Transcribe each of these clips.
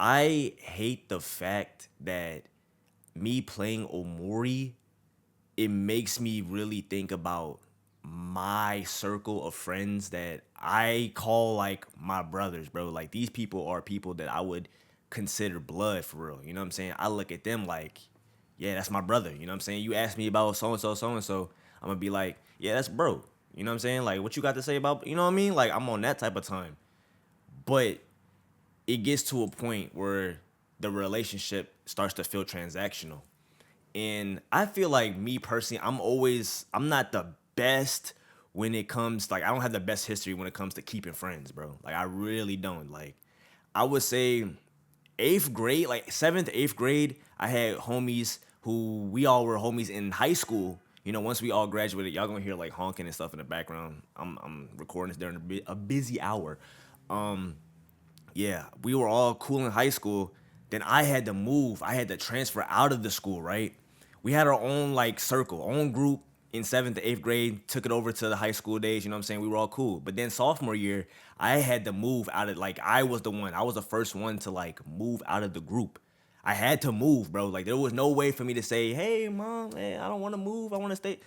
I hate the fact that me playing Omori, it makes me really think about my circle of friends that I call like my brothers, bro. Like these people are people that I would consider blood for real. You know what I'm saying? I look at them like, yeah, that's my brother. You know what I'm saying? You ask me about so and so, I'm gonna be like, yeah, that's bro. You know what I'm saying? Like what you got to say about, you know what I mean? Like I'm on that type of time. But it gets to a point where the relationship starts to feel transactional. And I feel like me personally, I'm not the best when it comes, like, I don't have the best history when it comes to keeping friends, bro. Like, I really don't. Like, I would say eighth grade, like seventh, eighth grade, I had homies who we all were homies in high school. You know, once we all graduated, y'all gonna hear like honking and stuff in the background. I'm recording this during a busy hour. Um, yeah, we were all cool in high school. Then I had to move. I had to transfer out of the school, right? We had our own like circle, own group in seventh to eighth grade, took it over to the high school days, you know what I'm saying? We were all cool. But then sophomore year, I had to move out of like I was the one. I was the first one to like move out of the group. I had to move, bro. Like there was no way for me to say, "Hey, mom, hey, I don't want to move. I want to stay."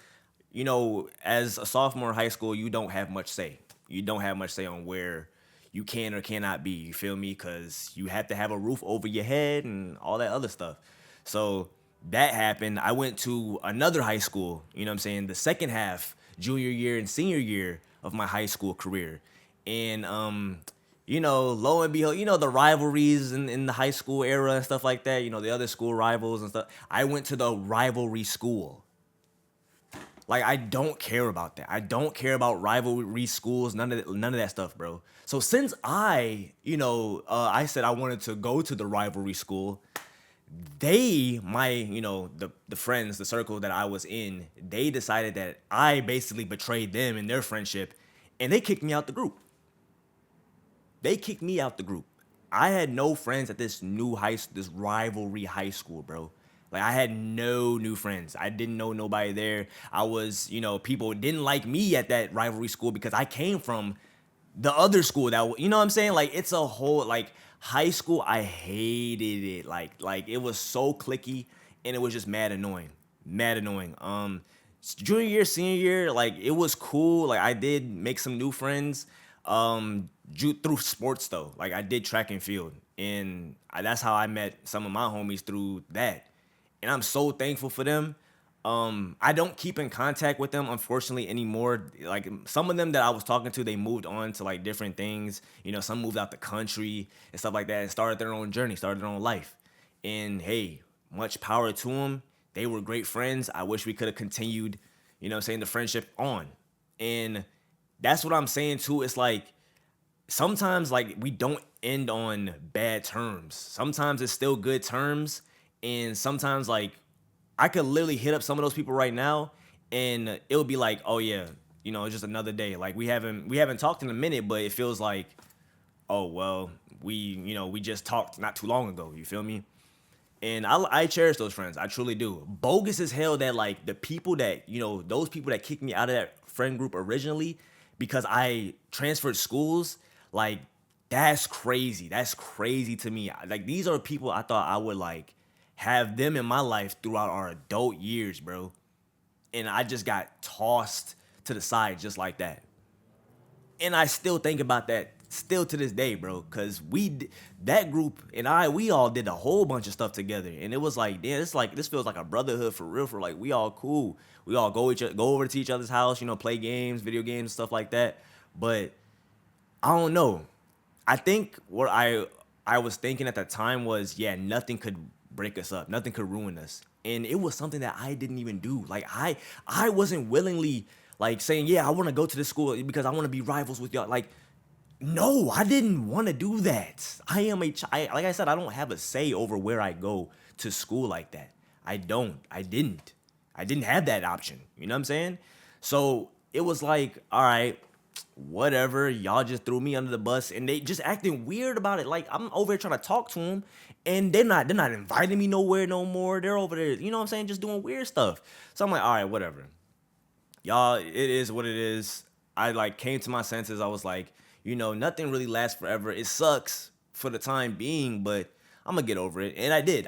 You know, as a sophomore in high school, you don't have much say. You don't have much say on where you can or cannot be. You feel me? Because you have to have a roof over your head and all that other stuff. So that happened. I went to another high school, you know what I'm saying? The second half, junior year and senior year of my high school career. And you know, lo and behold, you know, the rivalries in the high school era and stuff like that, you know, the other school rivals and stuff. I went to the rivalry school. Like I don't care about that. I don't care about rivalry schools. None of that stuff, bro. So since I said I wanted to go to the rivalry school, the friends, the circle that I was in, they decided that I basically betrayed them in their friendship, and they kicked me out the group. They kicked me out the group. I had no friends at this rivalry high school, bro. Like I had no new friends. I didn't know nobody there. I was, people didn't like me at that rivalry school because I came from the other school you know what I'm saying? Like it's a whole like high school. I hated it. Like it was so clicky and it was just mad annoying, mad annoying. Junior year, senior year, like it was cool. Like I did make some new friends. Through sports though. Like I did track and field, and that's how I met some of my homies through that. And I'm so thankful for them. I don't keep in contact with them unfortunately anymore. Like some of them that I was talking to, they moved on to like different things. You know, some moved out the country and stuff like that and started their own journey, started their own life. And hey, much power to them. They were great friends. I wish we could have continued, the friendship on. And that's what I'm saying too. It's like sometimes like we don't end on bad terms. Sometimes it's still good terms. And sometimes like I could literally hit up some of those people right now and it'll be like, oh yeah, it's just another day. Like we haven't talked in a minute, but it feels like, oh well, we just talked not too long ago. You feel me? And I cherish those friends. I truly do. Bogus as hell that like the people that, those people that kicked me out of that friend group originally because I transferred schools, like that's crazy. That's crazy to me. Like these are people I thought I would like have them in my life throughout our adult years, bro. And I just got tossed to the side just like that. And I still think about that still to this day, bro. Cause that group and we all did a whole bunch of stuff together, and it was like, damn, it's like this feels like a brotherhood for real. For like we all cool. We all go over to each other's house, play games, video games, stuff like that. But I don't know. I think what I was thinking at the time was, yeah, nothing could break us up, nothing could ruin us, and it was something that I didn't even do. Like I wasn't willingly like saying, yeah, I want to go to this school because I want to be rivals with y'all. Like, no, I didn't want to do that. I am like I said, I don't have a say over where I go to school like that. I don't. I didn't. I didn't have that option. You know what I'm saying? So it was like, all right, whatever. Y'all just threw me under the bus, and they just acting weird about it. Like I'm over here trying to talk to them, and they're not inviting me nowhere no more. They're over there, you know what I'm saying, just doing weird stuff. So I'm like, all right, whatever. Y'all, it is what it is. I like came to my senses. I was like, nothing really lasts forever. It sucks for the time being, but I'm gonna get over it. And I did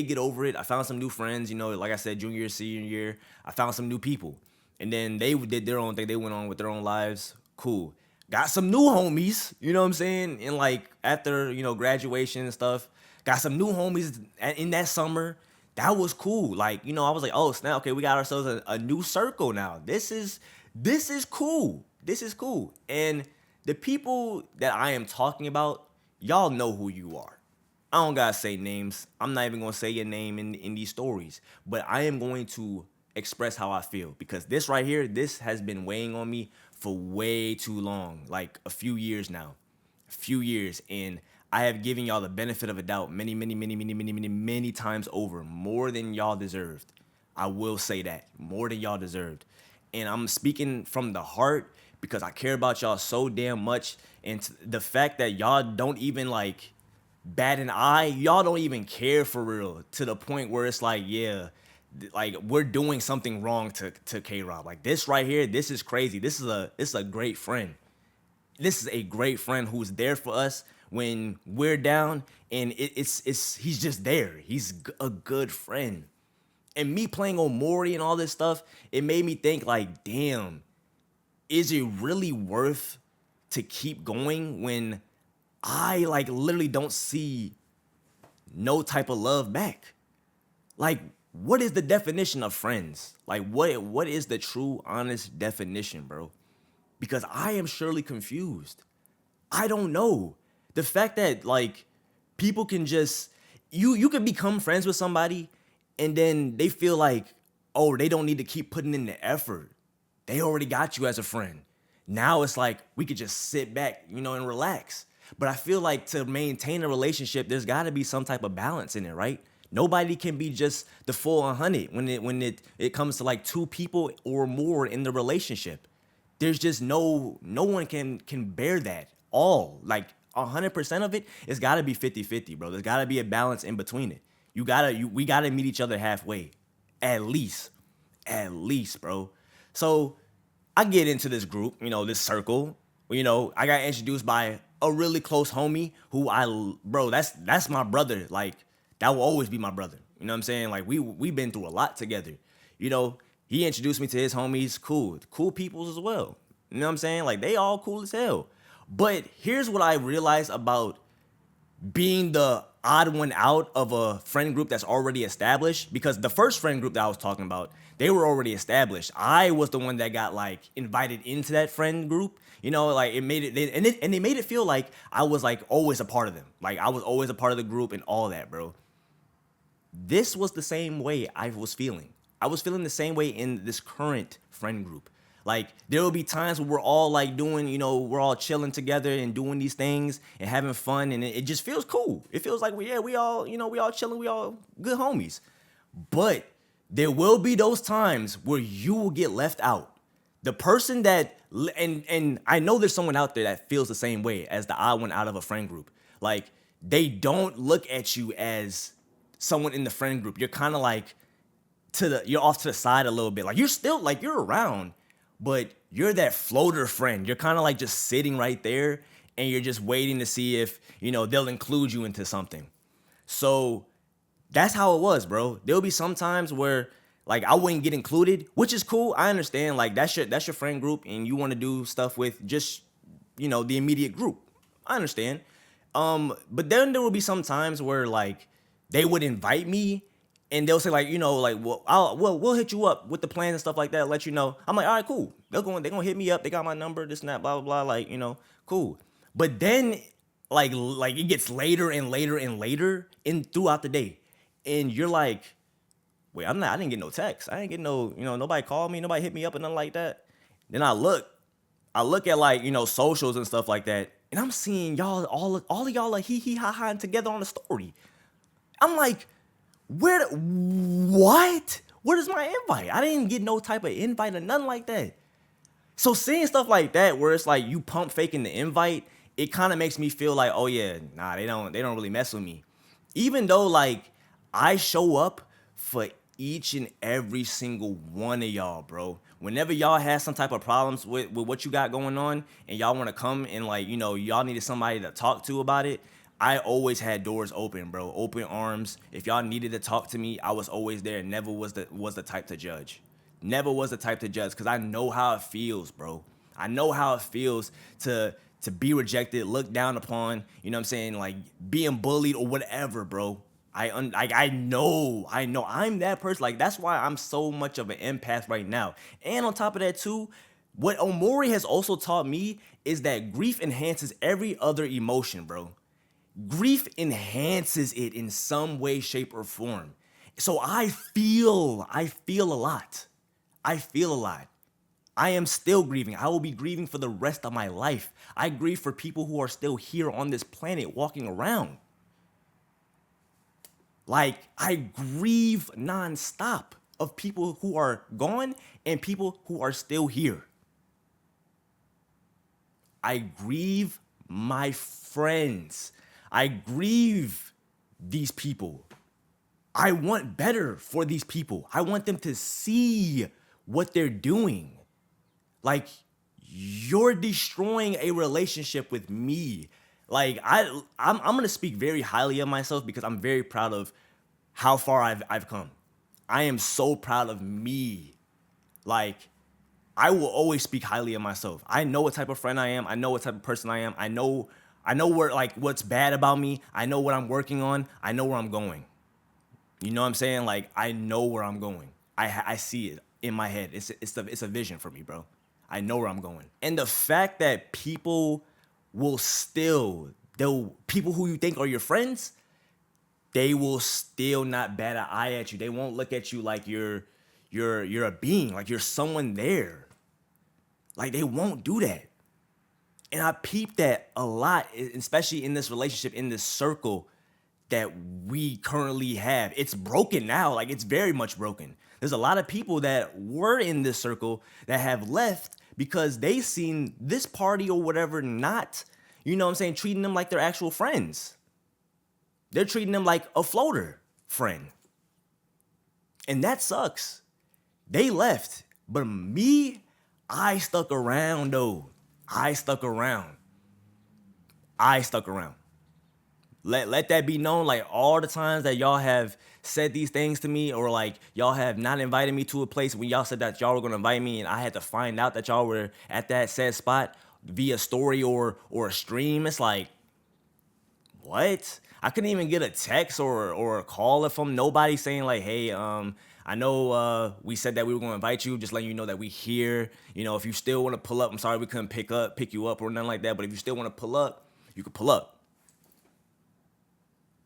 get over it. I found some new friends, you know, like I said, junior year, senior year, I found some new people. And then they did their own thing. They went on with their own lives. Cool. Got some new homies, you know what I'm saying? And like after, you know, graduation and stuff, got some new homies in that summer. That was cool. Like, you know, I was like, oh snap, okay, we got ourselves a new circle now. This is cool. This is cool. And the people that I am talking about, y'all know who you are. I don't gotta say names. I'm not even gonna say your name in these stories. But I am going to express how I feel because this right here, this has been weighing on me for way too long, like a few years now. A few years. And I have given y'all the benefit of a doubt many times over, more than y'all deserved. I will say that, more than y'all deserved. And I'm speaking from the heart because I care about y'all so damn much. And the fact that y'all don't even like bat an eye, y'all don't even care for real to the point where it's like, yeah, like we're doing something wrong to K-Rob. Like this right here, this is crazy. This is a great friend. This is a great friend who's there for us when we're down, and it's he's just there. He's a good friend. And me playing OMORI and all this stuff, it made me think like, damn, is it really worth to keep going when I like literally don't see no type of love back? Like, what is the definition of friends? Like, what is the true, honest definition, bro? Because I am surely confused. I don't know. The fact that like people can just you can become friends with somebody and then they feel like, oh, they don't need to keep putting in the effort. They already got you as a friend. Now it's like we could just sit back, you know, and relax. But I feel like to maintain a relationship, there's got to be some type of balance in it, right? Nobody can be just the full 100 when it comes to like two people or more in the relationship. There's just no one can bear that all. Like 100% of it, it's got to be 50-50, bro. There's got to be a balance in between it. We got to meet each other halfway. At least, bro. So I get into this group, you know, this circle. You know, I got introduced by a really close homie who that's my brother. Like, that will always be my brother. You know what I'm saying? Like, we've been through a lot together. You know, he introduced me to his homies, cool peoples as well. You know what I'm saying? Like, they all cool as hell. But here's what I realized about being the odd one out of a friend group that's already established, because the first friend group that I was talking about, they were already established. I was the one that got like invited into that friend group. You know, like it made it, they made it feel like I was like always a part of them. Like I was always a part of the group and all that, bro. This was the same way I was feeling. I was feeling the same way in this current friend group. Like there will be times where we're all like doing, you know, we're all chilling together and doing these things and having fun, and it just feels cool. It feels like we all, you know, we all chilling, we all good homies. But there will be those times where you will get left out. The person that and I know there's someone out there that feels the same way as the odd one out of a friend group. Like they don't look at you as someone in the friend group. You're kind of like you're off to the side a little bit. Like you're still like you're around, but you're that floater friend. You're kind of like just sitting right there and you're just waiting to see if, you know, they'll include you into something. So that's how it was, bro. There'll be some times where like I wouldn't get included, which is cool. I understand. Like that's your friend group and you want to do stuff with just, you know, the immediate group. I understand. But then there will be some times where like they would invite me and they'll say like, you know, like, well, we'll hit you up with the plan and stuff like that, let you know. I'm like, all right, cool. They're gonna hit me up. They got my number, this and that, blah, blah, blah. Like, you know, cool. But then like it gets later and later and later in throughout the day. And you're like, wait, I didn't get no text. I didn't get no, you know, nobody called me, nobody hit me up and nothing like that. Then I look at like, you know, socials and stuff like that. And I'm seeing y'all, all of y'all are hee ha ha together on the story. I'm like, what? Where's my invite? I didn't get no type of invite or nothing like that. So seeing stuff like that, where it's like you pump faking the invite, it kind of makes me feel like, oh yeah, nah, they don't really mess with me. Even though like I show up for each and every single one of y'all, bro. Whenever y'all have some type of problems with what you got going on and y'all want to come and like, you know, y'all needed somebody to talk to about it, I always had doors open, bro. Open arms. If y'all needed to talk to me, I was always there. Never was the type to judge. Never was the type to judge because I know how it feels, bro. I know how it feels to be rejected, looked down upon. You know what I'm saying? Like being bullied or whatever, bro. I know I'm that person. Like that's why I'm so much of an empath right now. And on top of that too, what Omori has also taught me is that grief enhances every other emotion, bro. Grief enhances it in some way, shape, or form. So I feel a lot. I feel a lot. I am still grieving. I will be grieving for the rest of my life. I grieve for people who are still here on this planet walking around. Like, I grieve nonstop of people who are gone and people who are still here. I grieve my friends. I grieve these people. I want better for these people. I want them to see what they're doing. Like, you're destroying a relationship with me. Like, I'm gonna speak very highly of myself because I'm very proud of how far I've come. I am so proud of me. Like, I will always speak highly of myself. I know what type of friend I am. I know what type of person I am. I know where like what's bad about me. I know what I'm working on. I know where I'm going. You know what I'm saying? Like I know where I'm going. I see it in my head. It's a vision for me, bro. I know where I'm going. And the fact that people will still they'll people who you think are your friends, they will still not bat an eye at you. They won't look at you like you're a being, like you're someone there. Like they won't do that. And I peeped that a lot, especially in this relationship, in this circle that we currently have. It's broken now. Like it's very much broken. There's a lot of people that were in this circle that have left because they seen this party or whatever not, you know what I'm saying, treating them like they're actual friends. They're treating them like a floater friend. And that sucks. They left. But me, I stuck around though. I stuck around. I stuck around. Let that be known. Like all the times that y'all have said these things to me, or like y'all have not invited me to a place when y'all said that y'all were gonna invite me, and I had to find out that y'all were at that said spot via story or a stream. It's like, what? I couldn't even get a text or a call from nobody saying like, hey, I know we said that we were gonna invite you, just letting you know that we here. You know, if you still wanna pull up, I'm sorry we couldn't pick you up or nothing like that. But if you still wanna pull up, you can pull up.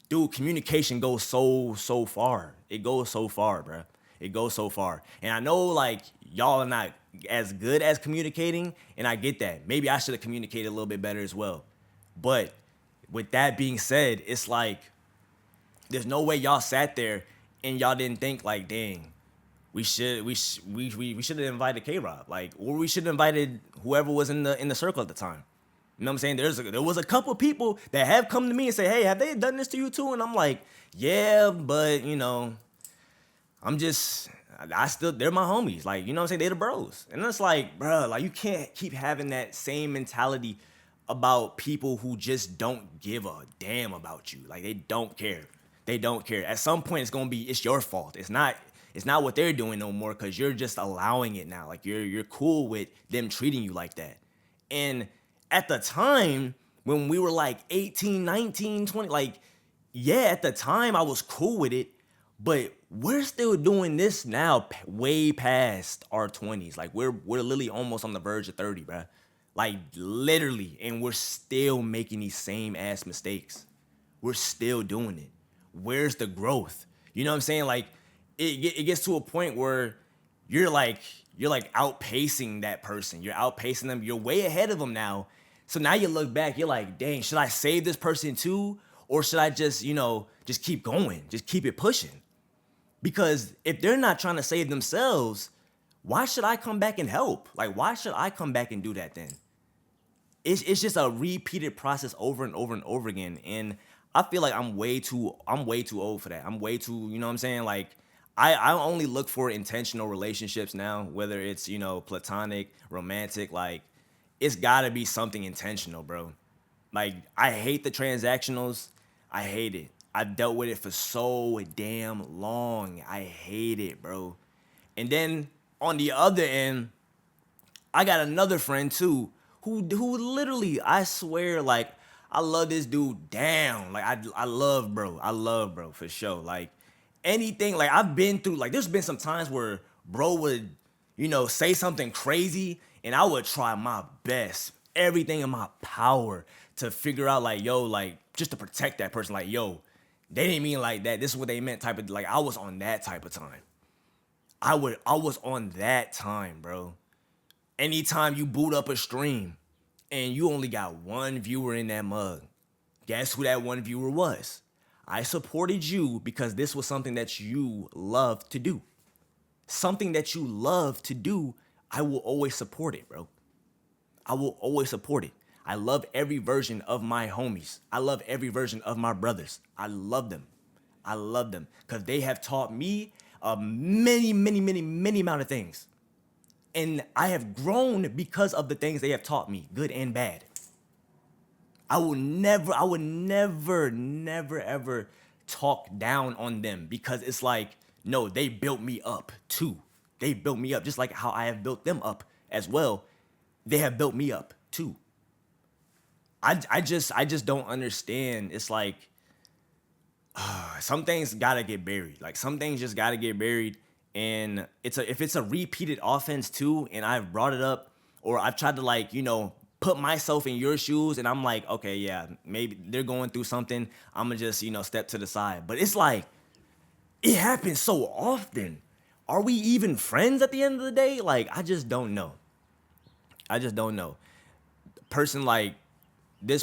Dude, communication goes so far. It goes so far, bro. It goes so far. And I know like y'all are not as good as communicating, and I get that. Maybe I should have communicated a little bit better as well. But with that being said, it's like there's no way y'all sat there and y'all didn't think like, dang, we should have invited K-Rob, like, or we should have invited whoever was in the circle at the time. You know what I'm saying? There was a couple people that have come to me and say, hey, have they done this to you too? And I'm like, yeah, but you know, they're my homies. Like, you know what I'm saying? They're the bros. And it's like, bro, like you can't keep having that same mentality about people who just don't give a damn about you. Like they don't care. They don't care. At some point it's your fault. It's not what they're doing no more because you're just allowing it now. Like you're cool with them treating you like that. And at the time when we were like 18, 19, 20, like, yeah, at the time I was cool with it, but we're still doing this now way past our 20s. Like we're literally almost on the verge of 30, bro. Like literally, and we're still making these same ass mistakes. We're still doing it. Where's the growth? You know what I'm saying? Like it gets to a point where you're like outpacing that person. You're outpacing them. You're way ahead of them now. So now you look back, you're like, dang, should I save this person too? Or should I just, just keep going? Just keep it pushing? Because if they're not trying to save themselves, why should I come back and help? Like, why should I come back and do that then? It's just a repeated process over and over and over again. And I feel like I'm way too old for that. I'm way too, you know what I'm saying? Like, I only look for intentional relationships now, whether it's, platonic, romantic, like, it's gotta be something intentional, bro. Like, I hate the transactionals. I hate it. I've dealt with it for so damn long. I hate it, bro. And then on the other end, I got another friend too who literally, I swear, like, I love this dude down. Like, I love bro. I love bro for sure. Like, anything, like, I've been through, like, there's been some times where bro would, say something crazy, and I would try my best, everything in my power, to figure out, like, yo, like, just to protect that person. Like, yo, they didn't mean like that. This is what they meant, type of, like, I was on that type of time. I was on that time, bro. Anytime you boot up a stream and you only got one viewer in that mug, guess who that one viewer was? I supported you because this was something that you love to do. Something that you love to do, I will always support it, bro. I will always support it. I love every version of my homies. I love every version of my brothers. I love them. I love them because they have taught me many amount of things. And I have grown because of the things they have taught me, good and bad. I will never, ever talk down on them because it's like, no, they built me up too. They built me up just like how I have built them up as well. They have built me up too. I just don't understand. It's like, some things gotta get buried. Like, some things just gotta get buried. And if it's a repeated offense too, and I've brought it up, or I've tried to, like, put myself in your shoes, and I'm like, okay, yeah, maybe they're going through something. I'm gonna just, step to the side. But it's like, it happens so often. Are we even friends at the end of the day? Like, I just don't know. I just don't know. Person like this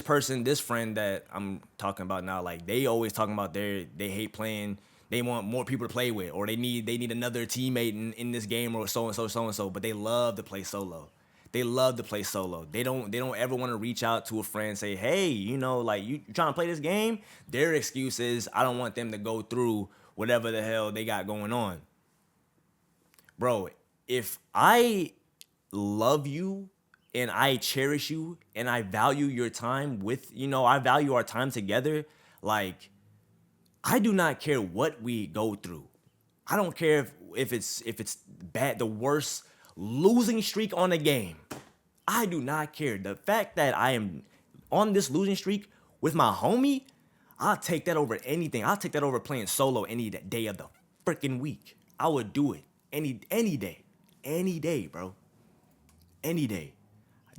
friend that I'm talking about now, like, they always talking about they hate playing. They want more people to play with, or they need another teammate in this game, or so and so. But they love to play solo. They love to play solo. They don't ever want to reach out to a friend and say, hey, like, you trying to play this game? Their excuse is, I don't want them to go through whatever the hell they got going on. Bro, if I love you and I cherish you and I value your time I value our time together, like, I do not care what we go through. I don't care if it's bad, the worst losing streak on the game. I do not care. The fact that I am on this losing streak with my homie, I'll take that over anything. I'll take that over playing solo any day of the freaking week. I would do it any day. Any day, bro. Any day.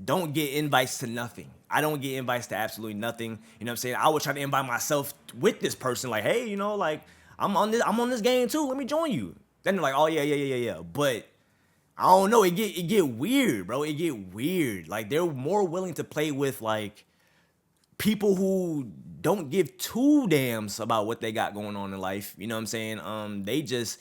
Don't get invites to nothing. I don't get invites to absolutely nothing. You know what I'm saying? I would try to invite myself with this person, like, hey, like, I'm on this game too. Let me join you. Then they're like, oh yeah. But I don't know. It get weird, bro. It get weird. Like, they're more willing to play with, like, people who don't give two damns about what they got going on in life. You know what I'm saying? They just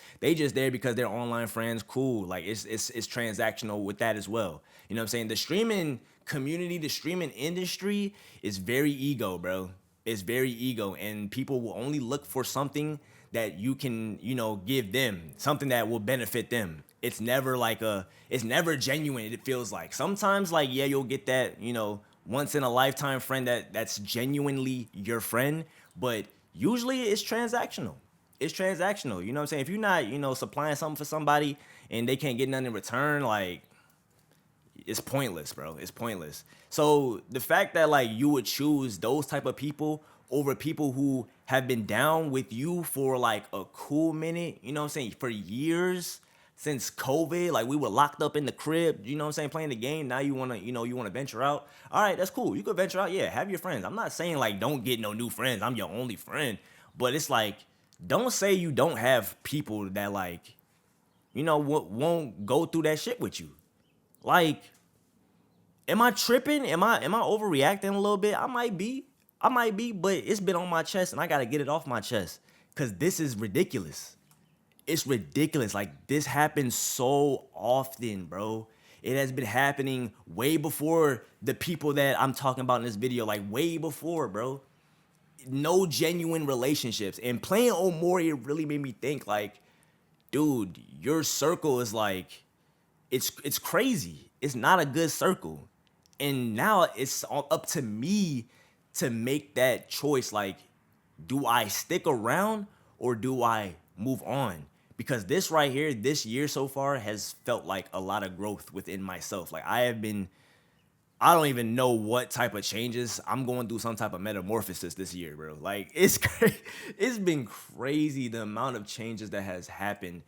there because they're online friends. Cool. Like, it's transactional with that as well. You know what I'm saying? The streaming community, the streaming industry is very ego, bro. It's very ego, and people will only look for something that you can, give them, something that will benefit them. It's never it's never genuine. It feels like sometimes, like, yeah, you'll get that, once in a lifetime friend that's genuinely your friend, but usually it's transactional. It's transactional. You know what I'm saying? If you're not, supplying something for somebody and they can't get nothing in return, like, it's pointless, bro. It's pointless. So the fact that, like, you would choose those type of people over people who have been down with you for, like, a cool minute, you know what I'm saying, for years, since COVID, like, we were locked up in the crib, you know what I'm saying, playing the game. Now you wanna, you wanna venture out. All right, that's cool. You could venture out. Yeah, have your friends. I'm not saying, like, don't get no new friends. I'm your only friend. But it's like, don't say you don't have people that, like, won't go through that shit with you. Like, am I tripping? Am I overreacting a little bit? I might be, but it's been on my chest and I gotta get it off my chest. Cause this is ridiculous. It's ridiculous. Like, this happens so often, bro. It has been happening way before the people that I'm talking about in this video, like, way before, bro. No genuine relationships. And playing OMORI really made me think, like, dude, your circle is like, it's crazy. It's not a good circle. And now it's up to me to make that choice. Like, do I stick around or do I move on? Because this right here, this year so far has felt like a lot of growth within myself. Like I don't even know what type of changes. I'm going through some type of metamorphosis this year, bro. Like it's been crazy the amount of changes that has happened.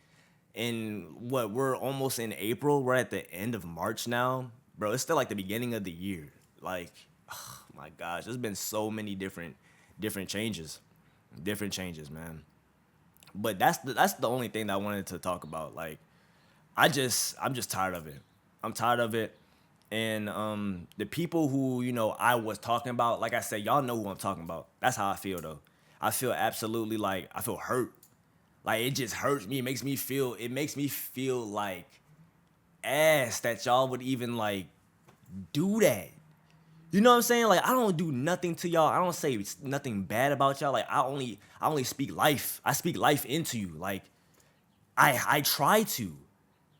And what, we're almost in April. We're at the end of March now, bro. It's still like the beginning of the year. Like, oh my gosh, there's been so many different changes, man. But that's the only thing that I wanted to talk about. Like, I'm just tired of it. I'm tired of it. And the people who, I was talking about, like I said, y'all know who I'm talking about. That's how I feel though. I feel absolutely like I feel hurt. Like, it just hurts me. It makes me feel like ass that y'all would even like do that. You know what I'm saying? Like, I don't do nothing to y'all. I don't say nothing bad about y'all. Like, I only speak life. I speak life into you. Like, I try to.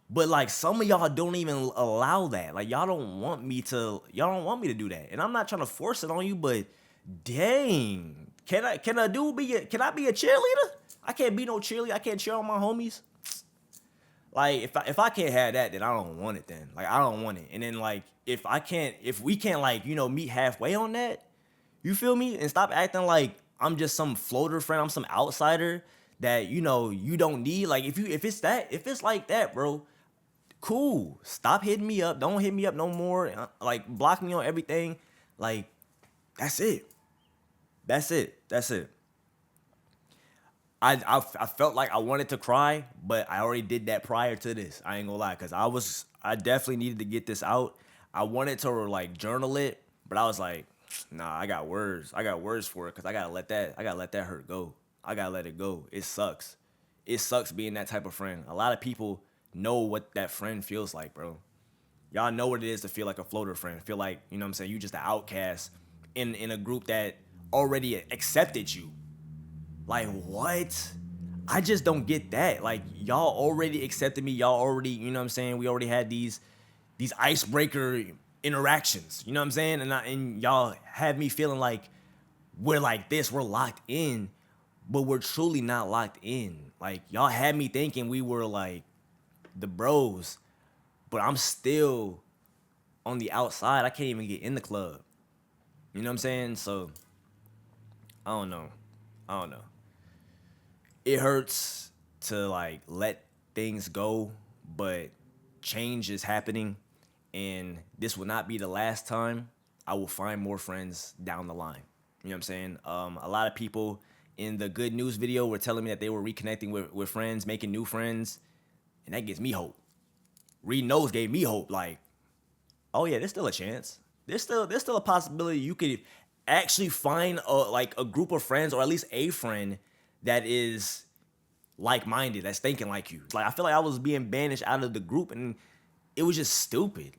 But like, some of y'all don't even allow that. Like, y'all don't want me to do that. And I'm not trying to force it on you, but dang. Can I be a cheerleader? I can't be no cheerleader. I can't cheer on my homies. Like, if I can't have that, then I don't want it then. Like, I don't want it. And then like, if we can't like, meet halfway on that, you feel me? And stop acting like I'm just some floater friend, I'm some outsider that, you don't need. Like, if it's like that, bro, cool. Stop hitting me up. Don't hit me up no more. Like, block me on everything. Like, that's it. That's it. That's it. I felt like I wanted to cry, but I already did that prior to this. I ain't gonna lie, cause I definitely needed to get this out. I wanted to like journal it, but I was like, nah, I got words. I got words for it, cause I gotta let that hurt go. I gotta let it go. It sucks. It sucks being that type of friend. A lot of people know what that friend feels like, bro. Y'all know what it is to feel like a floater friend. Feel like, you know what I'm saying, you just an outcast in a group that already accepted you. Like, what? I just don't get that. Like, y'all already accepted me. Y'all already, you know what I'm saying? We already had these icebreaker interactions. You know what I'm saying? And y'all have me feeling like we're like this, we're locked in, but we're truly not locked in. Like, y'all had me thinking we were like the bros, but I'm still on the outside. I can't even get in the club. You know what I'm saying? So, I don't know. It hurts to like let things go, but change is happening, and this will not be the last time. I will find more friends down the line. You know what I'm saying? A lot of people in the good news video were telling me that they were reconnecting with friends, making new friends, and that gives me hope. Reading those gave me hope. Like, oh yeah, there's still a chance. There's still a possibility you could actually find a group of friends, or at least a friend that is like-minded, that's thinking like you. Like, I feel like I was being banished out of the group, and it was just stupid.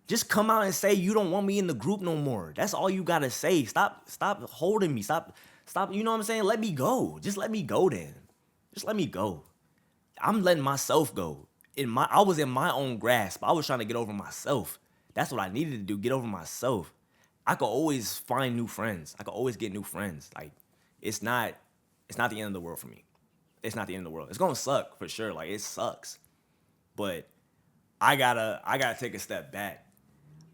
Just come out and say you don't want me in the group no more. That's all you gotta say. Stop holding me. Stop. You know what I'm saying? Let me go. Just let me go then. Just let me go. I'm letting myself go. I was in my own grasp. I was trying to get over myself. That's what I needed to do, get over myself. I could always find new friends. I could always get new friends. Like, it's not the end of the world for me. It's not the end of the world. It's gonna suck for sure. Like, it sucks. But I gotta take a step back.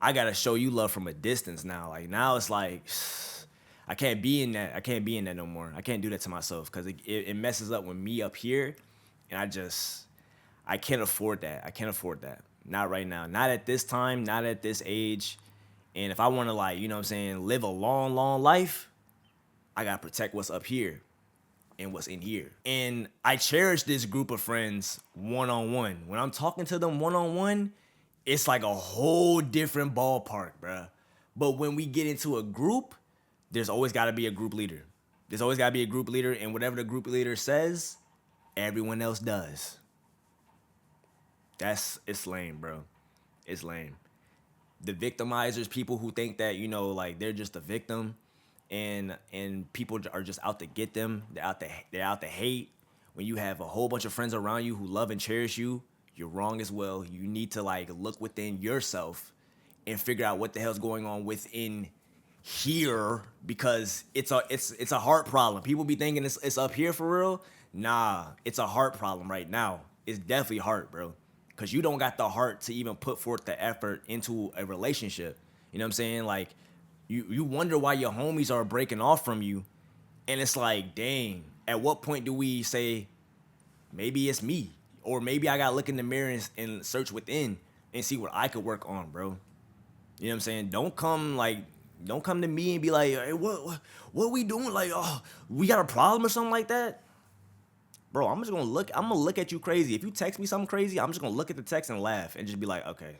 I gotta show you love from a distance now. Like, now it's like, I can't be in that. I can't be in that no more. I can't do that to myself, because it messes up with me up here, and I can't afford that. I can't afford that. Not right now. Not at this time. Not at this age. And if I want to, like, you know what I'm saying, live a long, long life, I gotta protect what's up here and what's in here. And I cherish this group of friends one-on-one. When I'm talking to them one-on-one, it's like a whole different ballpark, bruh. But when we get into a group, there's always got to be a group leader. There's always got to be a group leader, and whatever the group leader says, everyone else does. It's lame, bro. It's lame. The victimizers, people who think that, like, they're just a victim, and people are just out to get them. They're out to hate. When you have a whole bunch of friends around you who love and cherish you, you're wrong as well. You need to, like, look within yourself and figure out what the hell's going on within here because it's a heart problem. People be thinking it's up here for real. Nah, it's a heart problem right now. It's definitely heart, bro. Cause you don't got the heart to even put forth the effort into a relationship. You know what I'm saying? Like you wonder why your homies are breaking off from you, and it's like, dang, at what point do we say maybe it's me, or maybe I gotta look in the mirror and search within and see what I could work on, bro. You know what I'm saying? Don't come to me and be like, hey, what we doing? Like, oh, we got a problem or something like that. Bro, I'm gonna look at you crazy. If you text me something crazy, I'm just gonna look at the text and laugh and just be like, okay,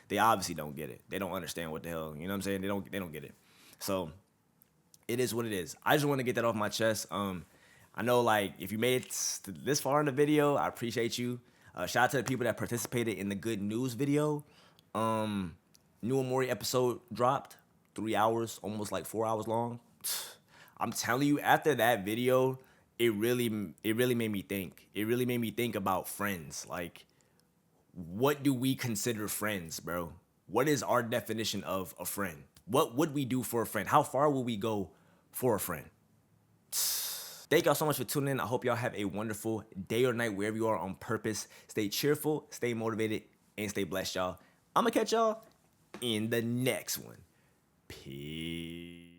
they obviously don't get it. They don't understand what the hell, you know what I'm saying? They don't get it. So it is what it is. I just want to get that off my chest. I know, like, if you made it this far in the video, I appreciate you. Shout out to the people that participated in the good news video. New OMORI episode dropped, 3 hours, almost like 4 hours long. I'm telling you, after that video, it really made me think. It really made me think about friends. Like, what do we consider friends, bro? What is our definition of a friend? What would we do for a friend? How far will we go for a friend? Thank y'all so much for tuning in. I hope y'all have a wonderful day or night wherever you are on purpose. Stay cheerful, stay motivated, and stay blessed, y'all. I'm going to catch y'all in the next one. Peace.